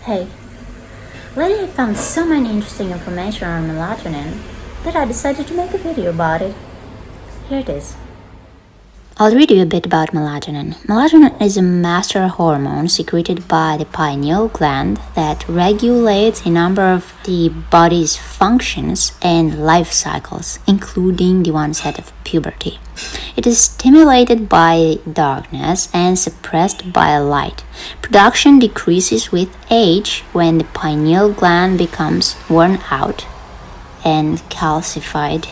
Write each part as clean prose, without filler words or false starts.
Hey, lately I found so many interesting information on melatonin that I decided to make a video about it. Here it is. I'll read you a bit about melatonin. Melatonin is a master hormone secreted by the pineal gland that regulates a number of the body's functions and life cycles, including the onset of puberty. It is stimulated by darkness and suppressed by light. Production decreases with age when the pineal gland becomes worn out and calcified,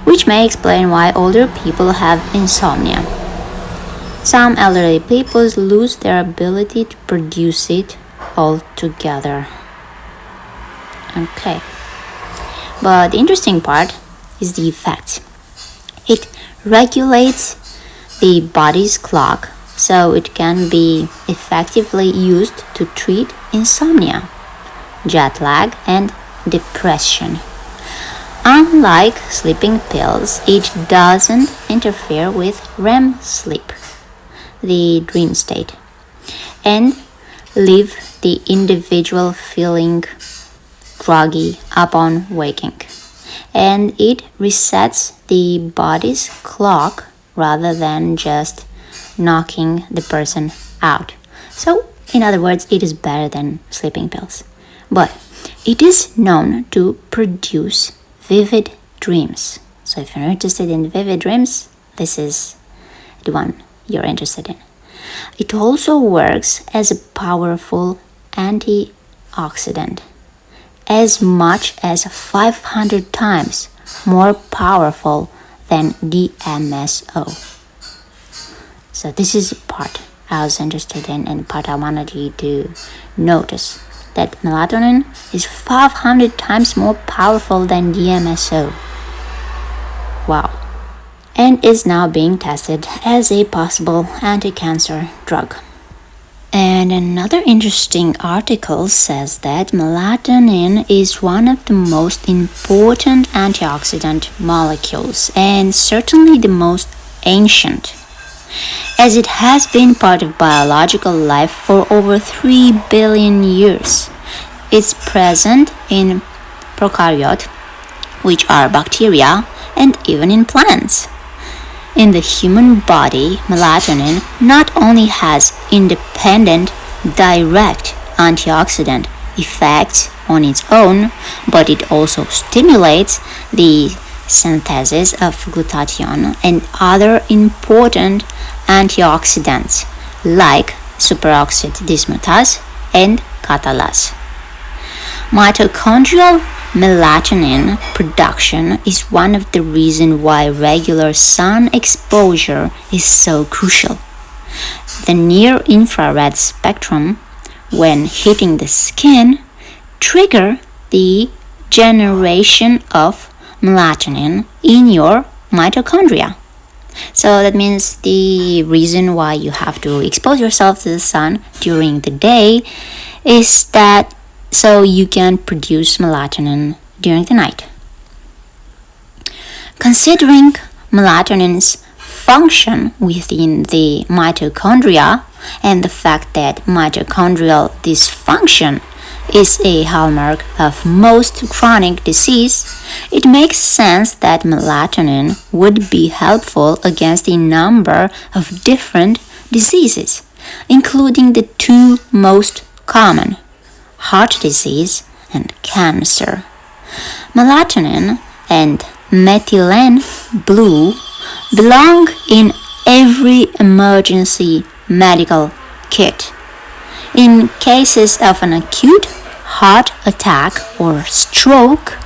which may explain why older people have insomnia. Some elderly people lose their ability to produce it altogether. Okay. But the interesting part is the effects. It regulates the body's clock, so it can be effectively used to treat insomnia, jet lag, and depression. Unlike sleeping pills, it doesn't interfere with REM sleep, the dream state, and leave the individual feeling groggy upon waking. And it resets the body's clock rather than just knocking the person out. So, in other words, it is better than sleeping pills. But it is known to produce vivid dreams. So if you're interested in vivid dreams, this is the one you're interested in. It also works as a powerful antioxidant, as much as 500 times more powerful than DMSO. So this is the part I was interested in and the part I wanted you to notice, that melatonin is 500 times more powerful than DMSO. Wow. And is now being tested as a possible anti-cancer drug. And another interesting article says that melatonin is one of the most important antioxidant molecules and certainly the most ancient, as it has been part of biological life for over 3 billion years. It's present in prokaryotes, which are bacteria, and even in plants. In the human body, melatonin not only has independent, direct antioxidant effects on its own, but it also stimulates the synthesis of glutathione and other important antioxidants like superoxide dismutase and catalase. Mitochondrial melatonin production is one of the reasons why regular sun exposure is so crucial. The near-infrared spectrum, when hitting the skin, trigger the generation of melatonin in your mitochondria. So that means the reason why you have to expose yourself to the sun during the day is that so you can produce melatonin during the night. Considering melatonin's function within the mitochondria and the fact that mitochondrial dysfunction is a hallmark of most chronic disease, it makes sense that melatonin would be helpful against a number of different diseases, including the two most common, heart disease and cancer. Melatonin and methylene blue belong in every emergency medical kit. In cases of an acute heart attack or stroke,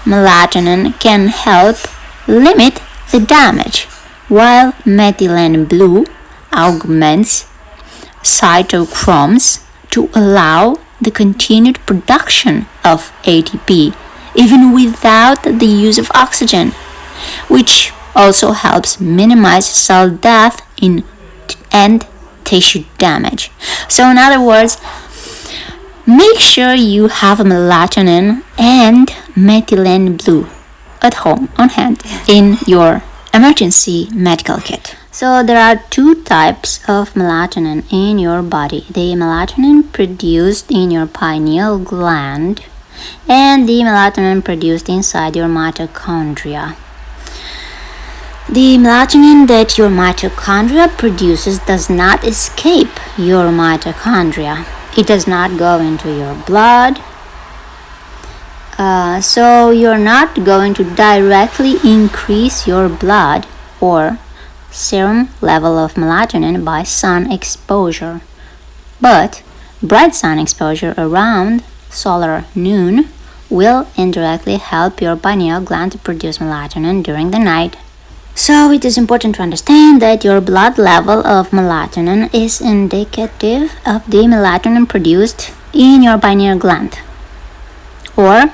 melatonin can help limit the damage, while methylene blue augments cytochromes to allow the continued production of ATP even without the use of oxygen, which also helps minimize cell death and tissue damage. So in other words, make sure you have melatonin and methylene blue at home on hand in your emergency medical kit. So there are two types of melatonin in your body. The melatonin produced in your pineal gland and the melatonin produced inside your mitochondria. The melatonin that your mitochondria produces does not escape your mitochondria. It does not go into your blood. So you're not going to directly increase your blood or serum level of melatonin by sun exposure. But bright sun exposure around solar noon will indirectly help your pineal gland to produce melatonin during the night. So it is important to understand that your blood level of melatonin is indicative of the melatonin produced in your pineal gland or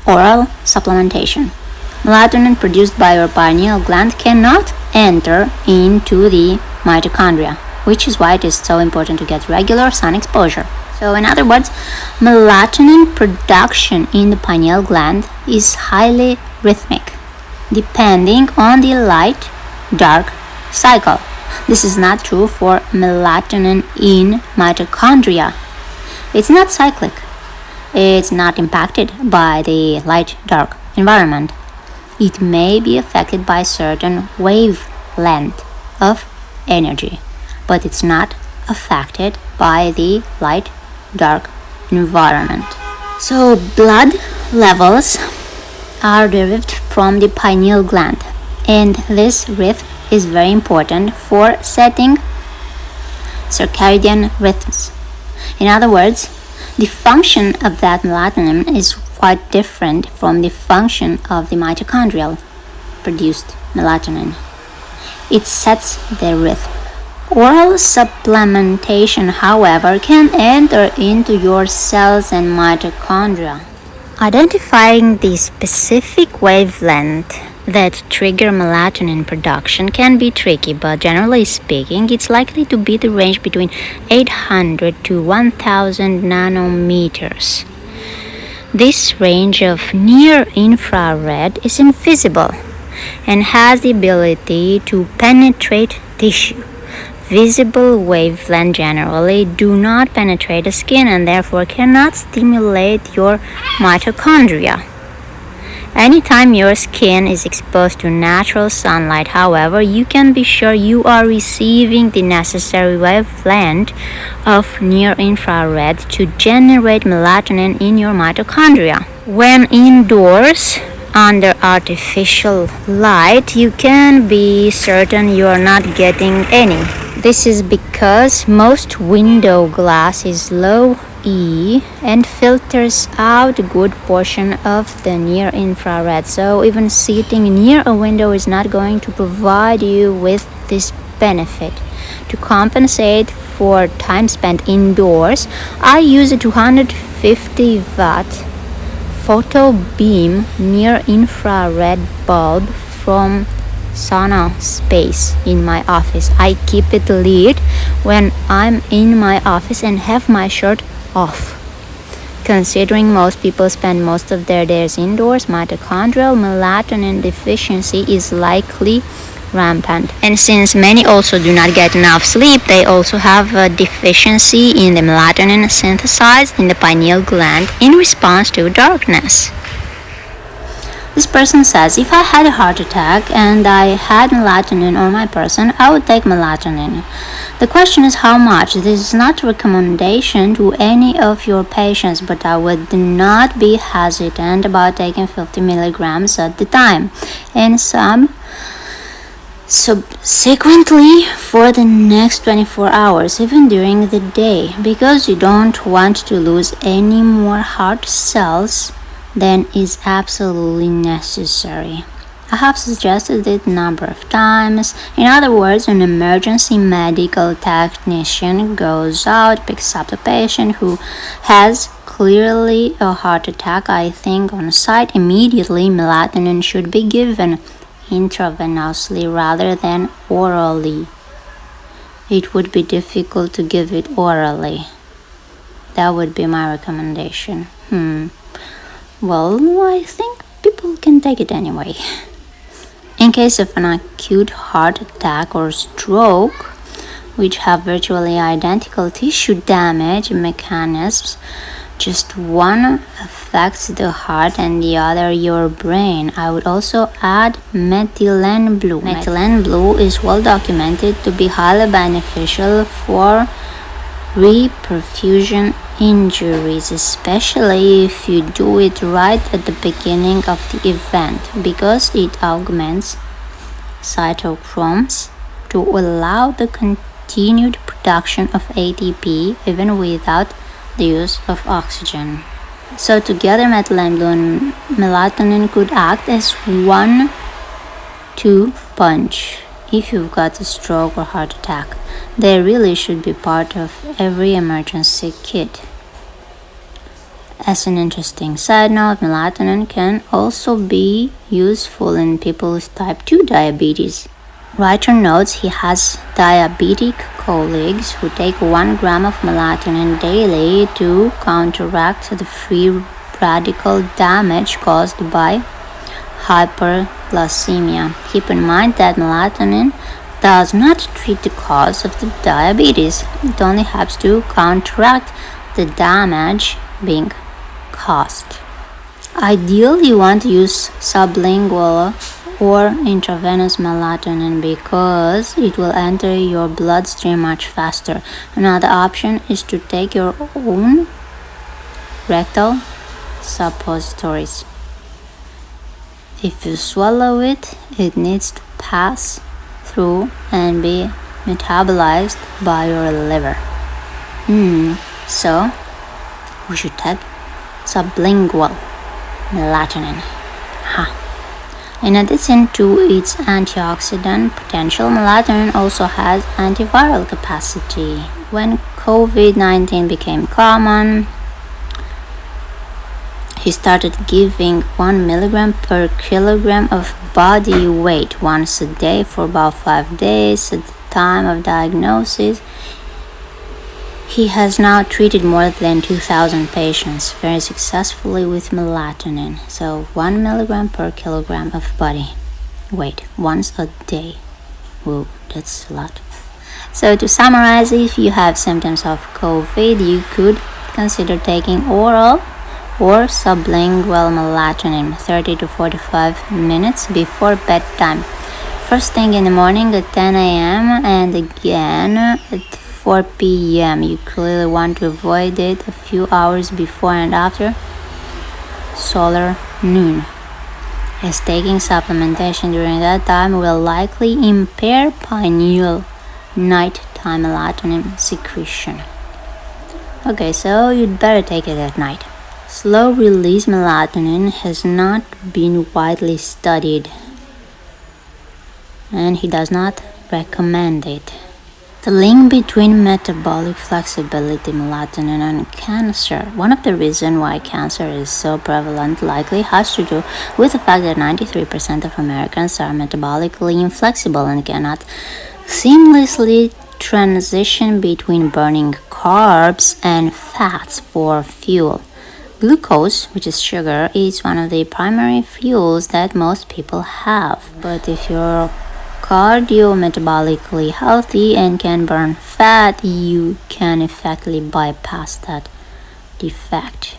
oral supplementation. Melatonin produced by your pineal gland cannot enter into the mitochondria, which is why it is so important to get regular sun exposure. So in other words, melatonin production in the pineal gland is highly rhythmic, depending on the light-dark cycle. This is not true for melatonin in mitochondria. It's not cyclic. It's not impacted by the light-dark environment. It may be affected by certain wavelength of energy, but it's not affected by the light-dark environment. So blood levels are derived from the pineal gland, and this rhythm is very important for setting circadian rhythms. In other words, the function of that melatonin is quite different from the function of the mitochondrial produced melatonin. It sets the rhythm. Oral supplementation, however, can enter into your cells and mitochondria. Identifying the specific wavelength that trigger melatonin production can be tricky, but generally speaking, it's likely to be the range between 800 to 1000 nanometers. This range of near-infrared is invisible and has the ability to penetrate tissue. Visible wavelengths generally do not penetrate the skin and therefore cannot stimulate your mitochondria. Anytime your skin is exposed to natural sunlight, however, you can be sure you are receiving the necessary wavelength of near-infrared to generate melatonin in your mitochondria. When indoors, under artificial light, you can be certain you are not getting any. This is because most window glass is low E and filters out a good portion of the near-infrared. So even sitting near a window is not going to provide you with this benefit. To compensate for time spent indoors, I use a 250 watt photo beam near-infrared bulb from sauna space in my office. I keep it lit when I'm in my office and have my shirt off. Considering most people spend most of their days indoors, mitochondrial melatonin deficiency is likely rampant. And since many also do not get enough sleep, they also have a deficiency in the melatonin synthesized in the pineal gland in response to darkness. This person says, if I had a heart attack and I had melatonin on my person, I would take melatonin. The question is how much. This is not a recommendation to any of your patients, but I would not be hesitant about taking 50 milligrams at the time and some subsequently for the next 24 hours, even during the day, because you don't want to lose any more heart cells than is absolutely necessary. I have suggested it a number of times. In other words, an emergency medical technician goes out, picks up the patient who has clearly a heart attack. I think on site immediately melatonin should be given intravenously rather than orally. It would be difficult to give it orally. That would be my recommendation. Well, I think people can take it anyway. In case of an acute heart attack or stroke, which have virtually identical tissue damage mechanisms, just one affects the heart and the other your brain. I would also add methylene blue. Methylene blue is well documented to be highly beneficial for reperfusion injuries, especially if you do it right at the beginning of the event, because it augments cytochromes to allow the continued production of ATP even without the use of oxygen. So together methylene blue and melatonin could act as 1-2 punch. If you've got a stroke or heart attack, they really should be part of every emergency kit. As an interesting side note, melatonin can also be useful in people with type 2 diabetes. Writer notes he has diabetic colleagues who take 1 gram of melatonin daily to counteract the free radical damage caused by hyperglycemia. Keep in mind that melatonin does not treat the cause of the diabetes. It only helps to counteract the damage being caused. Ideally, you want to use sublingual or intravenous melatonin because it will enter your bloodstream much faster. Another option is to take your own rectal suppositories. If you swallow it, it needs to pass through and be metabolized by your liver. So we should take sublingual melatonin. In addition to its antioxidant potential, melatonin also has antiviral capacity. When COVID-19 became common, he started giving 1 milligram per kilogram of body weight once a day for about 5 days. At the time of diagnosis, he has now treated more than 2,000 patients very successfully with melatonin. So 1 milligram per kilogram of body weight once a day. Whoa, that's a lot. So to summarize, if you have symptoms of COVID, you could consider taking oral or sublingual melatonin 30 to 45 minutes before bedtime. First thing in the morning at 10 a.m. and again at 4 p.m. You clearly want to avoid it a few hours before and after solar noon, as taking supplementation during that time will likely impair pineal nighttime melatonin secretion. Okay, so you'd better take it at night. Slow-release melatonin has not been widely studied, and he does not recommend it. The link between metabolic flexibility, melatonin, and cancer. One of the reasons why cancer is so prevalent likely has to do with the fact that 93% of Americans are metabolically inflexible and cannot seamlessly transition between burning carbs and fats for fuel. Glucose, which is sugar, is one of the primary fuels that most people have. But if you're cardio-metabolically healthy and can burn fat, you can effectively bypass that defect.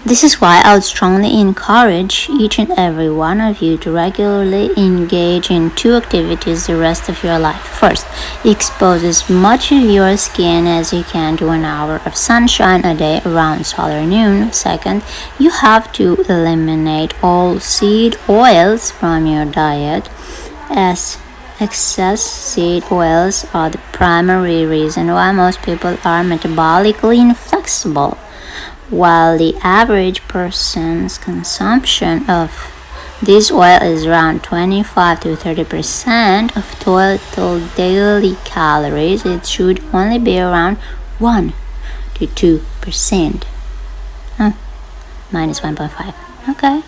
This is why I would strongly encourage each and every one of you to regularly engage in 2 activities the rest of your life. First, expose as much of your skin as you can to an hour of sunshine a day around solar noon. Second, you have to eliminate all seed oils from your diet, as excess seed oils are the primary reason why most people are metabolically inflexible. While the average person's consumption of this oil is around 25 to 30% of total daily calories, it should only be around 1 to 2%. Minus 1.5. Okay.